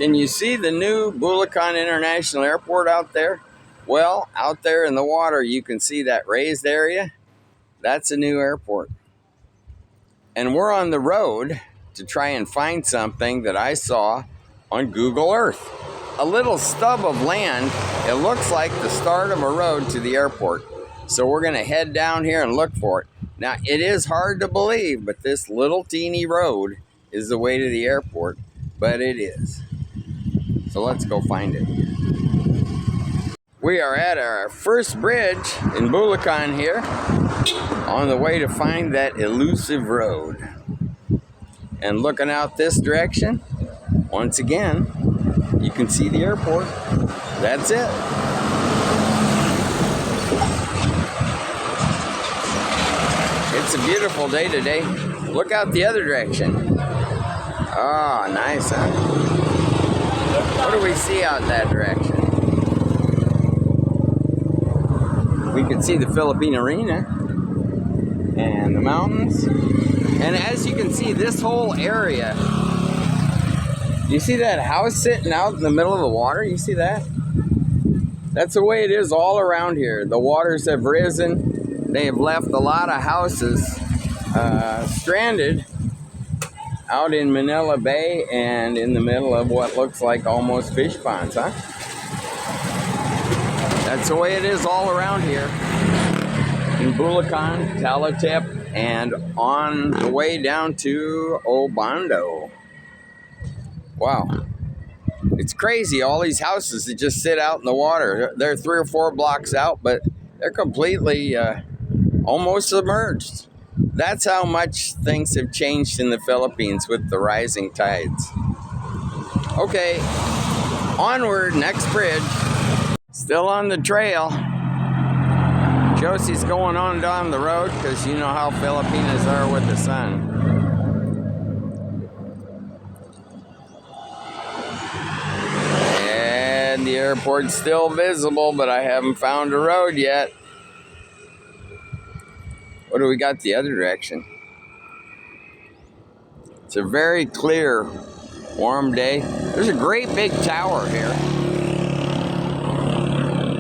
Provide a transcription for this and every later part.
Can you see the new Bulakan International Airport out there? Well, out there in the water, you can see that raised area. That's a new airport. And we're on the road to try and find something that I saw on Google Earth. A little stub of land. It looks like the start of a road to the airport. So we're going to head down here and look for it. Now, it is hard to believe, but this little teeny road is the way to the airport. But it is. So let's go find it. We are at our first bridge in Bulakan here, on the way to find that elusive road. And looking out this direction, once again, you can see the airport. That's it. It's a beautiful day today. Look out the other direction. Oh, nice, huh? What do we see out that direction? We can see the Philippine Arena and the mountains. And as you can see, this whole area, you see that house sitting out in the middle of the water? You see that? That's the way it is all around here. The waters have risen. They have left a lot of houses stranded out in Manila Bay and in the middle of what looks like almost fish ponds, huh? That's the way it is all around here in Bulacan, Talatip, and on the way down to Obando. Wow. It's crazy, all these houses that just sit out in the water. They're 3 or 4 blocks out, but they're completely almost submerged. That's how much things have changed in the Philippines with the rising tides. Okay, onward, next bridge. Still on the trail. Josie's going on down the road because you know how Filipinos are with the sun. And the airport's still visible, but I haven't found a road yet. What do we got the other direction? It's a very clear, warm day. There's a great big tower here.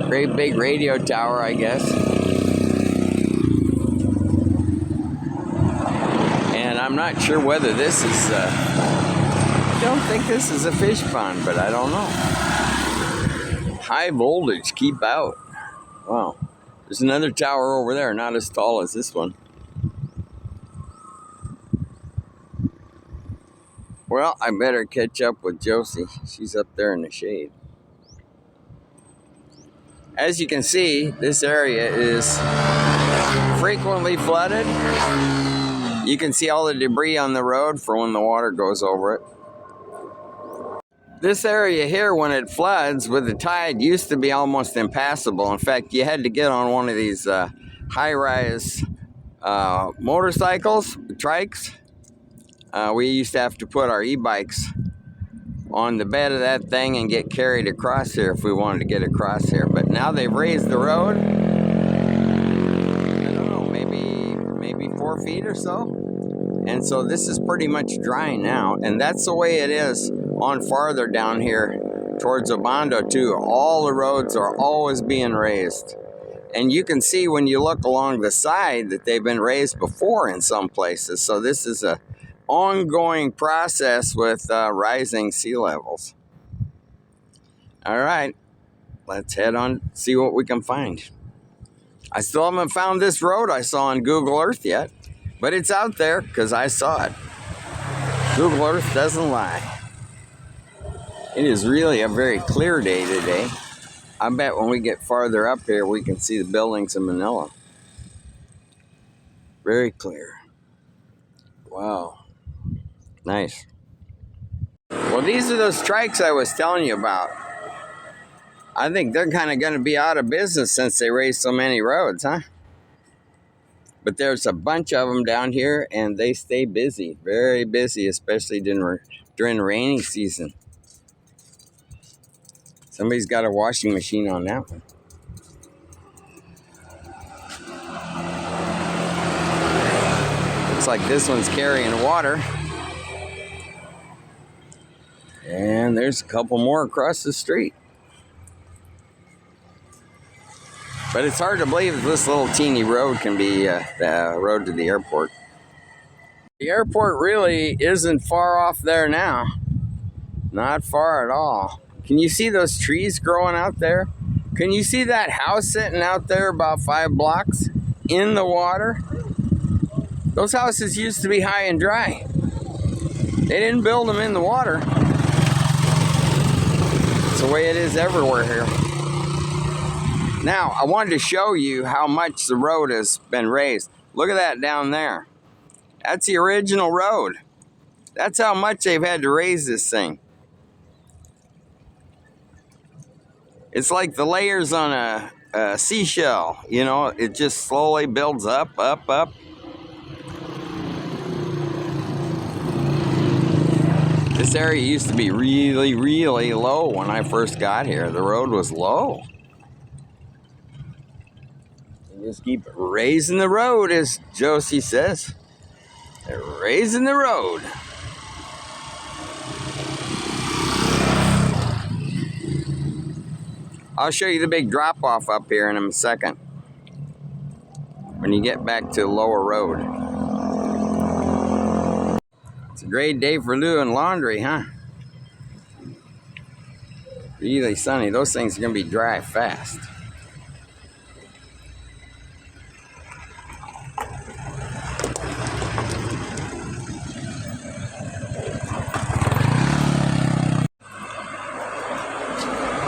Great big radio tower, I guess. And I'm not sure whether this is, I don't think this is a fish pond, but I don't know. High voltage, keep out. Wow. There's another tower over there, not as tall as this one. Well, I better catch up with Josie. She's up there in the shade. As you can see, this area is frequently flooded. You can see all the debris on the road for when the water goes over it. This area here, when it floods with the tide, used to be almost impassable. In fact, you had to get on one of these high-rise motorcycles, trikes. We used to have to put our e-bikes on the bed of that thing and get carried across here if we wanted to get across here. But now they've raised the road, I don't know, maybe 4 feet or so. And so this is pretty much dry now. And that's the way it is on farther down here towards Obando too. All the roads are always being raised. And you can see when you look along the side that they've been raised before in some places. So this is a ongoing process with rising sea levels. All right, let's head on, see what we can find. I still haven't found this road I saw on Google Earth yet, but it's out there because I saw it. Google Earth doesn't lie. It is really a very clear day today. I bet when we get farther up here, we can see the buildings in Manila. Very clear. Wow. Nice. Well, these are those strikes I was telling you about. I think they're kind of going to be out of business since they raised so many roads, huh? But there's a bunch of them down here, and they stay busy, very busy, especially during the rainy season. Somebody's got a washing machine on that one. Looks like this one's carrying water. And there's a couple more across the street. But it's hard to believe that this little teeny road can be the road to the airport. The airport really isn't far off there now. Not far at all. Can you see those trees growing out there? Can you see that house sitting out there about 5 blocks in the water? Those houses used to be high and dry. They didn't build them in the water. It's the way it is everywhere here. Now, I wanted to show you how much the road has been raised. Look at that down there. That's the original road. That's how much they've had to raise this thing. It's like the layers on a seashell, you know, it just slowly builds up, up, up. This area used to be really, really low when I first got here. The road was low. You just keep raising the road, as Josie says. They're raising the road. I'll show you the big drop-off up here in a second when you get back to the lower road. It's a great day for doing laundry, huh? Really sunny. Those things are going to be dry fast.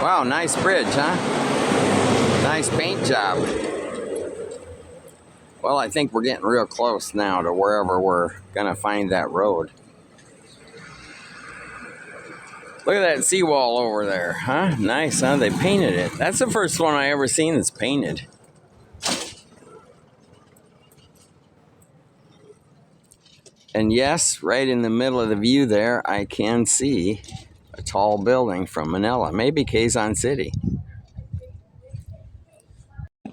Wow, nice bridge, huh? Nice paint job. Well, I think we're getting real close now to wherever we're gonna find that road. Look at that seawall over there, huh? Nice, huh? They painted it. That's the first one I ever seen that's painted. And yes, right in the middle of the view there, I can see a tall building from Manila, maybe Quezon City.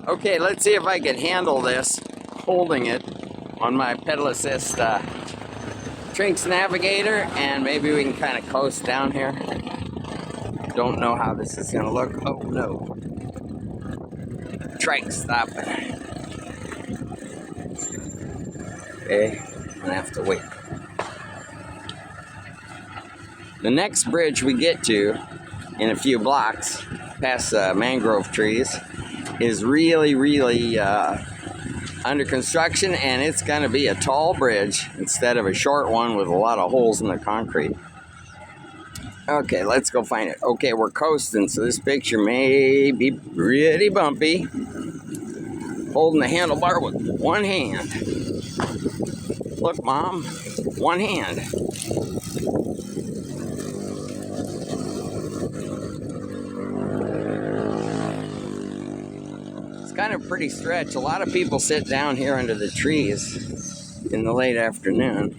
Okay, let's see if I can handle this, holding it on my pedal assist Trinx Navigator, and maybe we can kind of coast down here. Don't know how this is gonna look. Oh no. Trike, stop it. Okay, I'm gonna have to wait. The next bridge we get to in a few blocks past mangrove trees is really, really under construction, and it's going to be a tall bridge instead of a short one with a lot of holes in the concrete. Okay, let's go find it. Okay, we're coasting, so this picture may be pretty bumpy. Holding the handlebar with one hand. Look, Mom, one hand. Kind of pretty stretch. A lot of people sit down here under the trees in the late afternoon.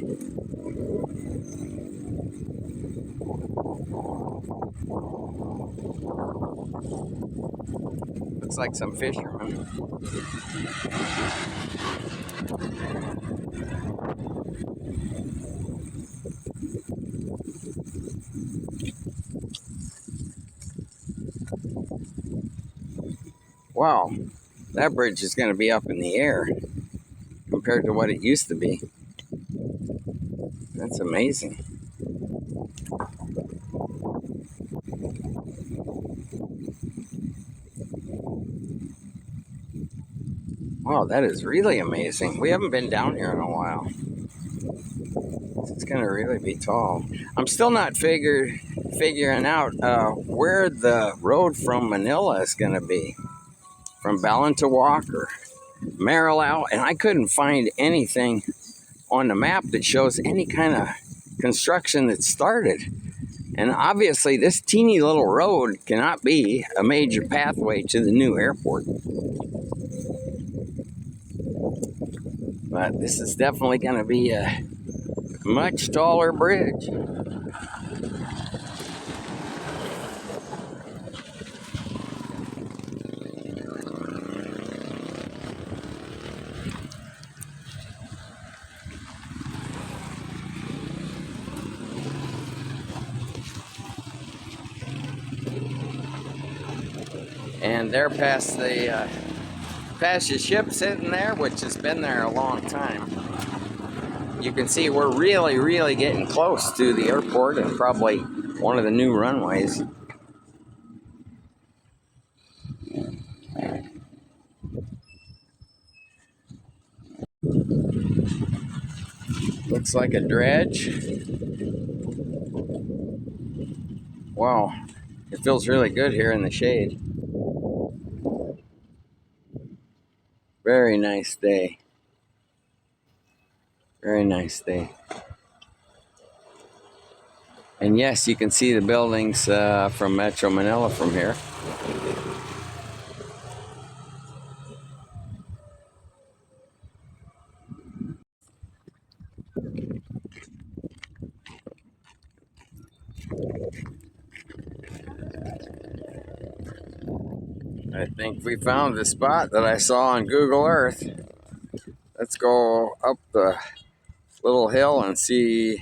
Looks like some fishermen. Wow. That bridge is going to be up in the air compared to what it used to be. That's amazing. Wow, that is really amazing. We haven't been down here in a while. It's going to really be tall. I'm still not figuring out where the road from Manila is going to be. From Balintawak or Marilao, and I couldn't find anything on the map that shows any kind of construction that started. And obviously this teeny little road cannot be a major pathway to the new airport. But this is definitely going to be a much taller bridge. And they're past the ship sitting there, which has been there a long time. You can see we're really, really getting close to the airport and probably one of the new runways. Looks like a dredge. Wow, it feels really good here in the shade. Very nice day. Very nice day. And yes, you can see the buildings from Metro Manila from here. I think we found the spot that I saw on Google Earth. Let's go up the little hill and see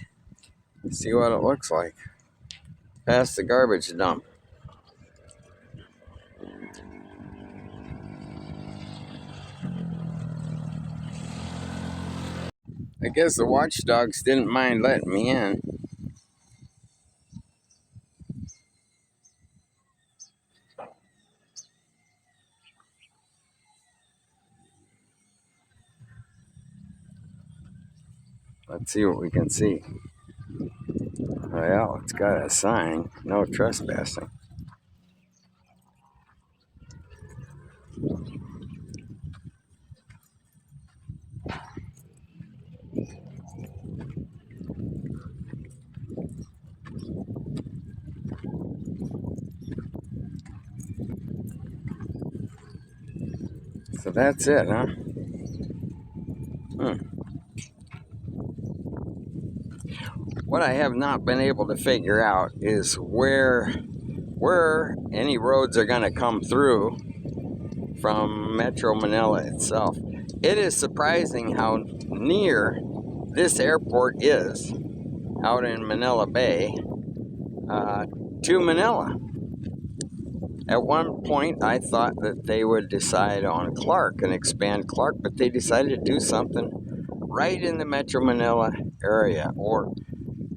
what it looks like. Past the garbage dump. I guess the watchdogs didn't mind letting me in. Let's see what we can see. Oh yeah, it's got a sign, no trespassing. So that's it, huh? What I have not been able to figure out is where any roads are going to come through from Metro Manila itself. It is surprising how near this airport is out in Manila Bay to Manila. At one point, I thought that they would decide on Clark and expand Clark, but they decided to do something right in the Metro Manila area, or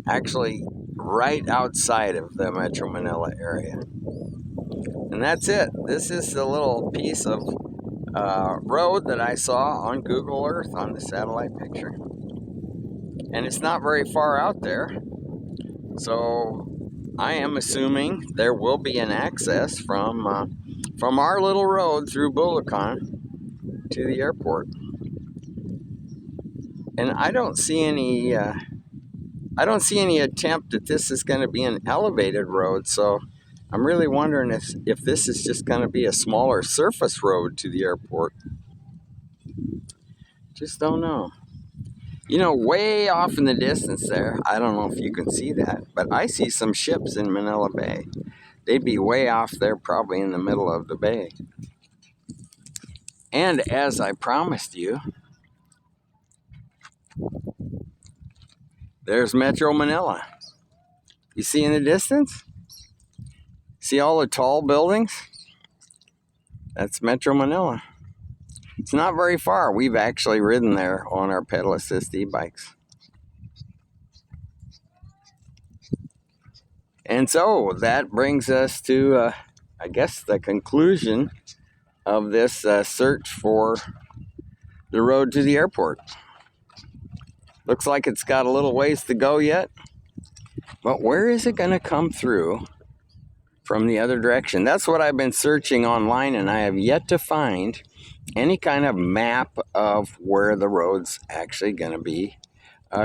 actually right outside of the Metro Manila area. And that's it. This is the little piece of road that I saw on Google Earth on the satellite picture. And it's not very far out there. So I am assuming there will be an access from our little road through Bulakan to the airport. And I don't see any attempt that this is going to be an elevated road. So I'm really wondering if this is just going to be a smaller surface road to the airport. Just don't know. You know, way off in the distance there, I don't know if you can see that, but I see some ships in Manila Bay. They'd be way off there, probably in the middle of the bay. And as I promised you, there's Metro Manila. You see in the distance? See all the tall buildings? That's Metro Manila. It's not very far. We've actually ridden there on our pedal assist e-bikes. And so that brings us to, I guess, the conclusion of this search for the road to the airport. Looks like it's got a little ways to go yet. But where is it going to come through from the other direction? That's what I've been searching online, and I have yet to find any kind of map of where the road's actually going to be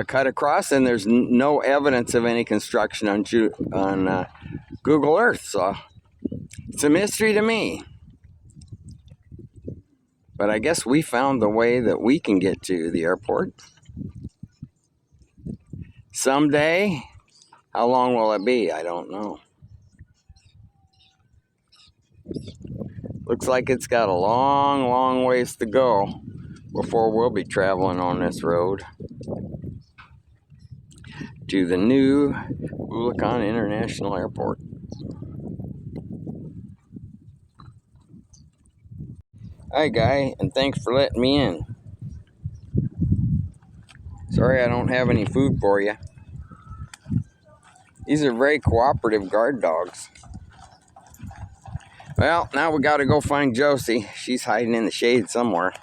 cut across, and there's no evidence of any construction on Google Earth, so it's a mystery to me. But I guess we found the way that we can get to the airport. Someday, how long will it be? I don't know. Looks like it's got a long, long ways to go before we'll be traveling on this road to the new Bulakan International Airport. Hi, guy, and thanks for letting me in. Sorry I don't have any food for you. These are very cooperative guard dogs. Well, now we gotta go find Josie. She's hiding in the shade somewhere.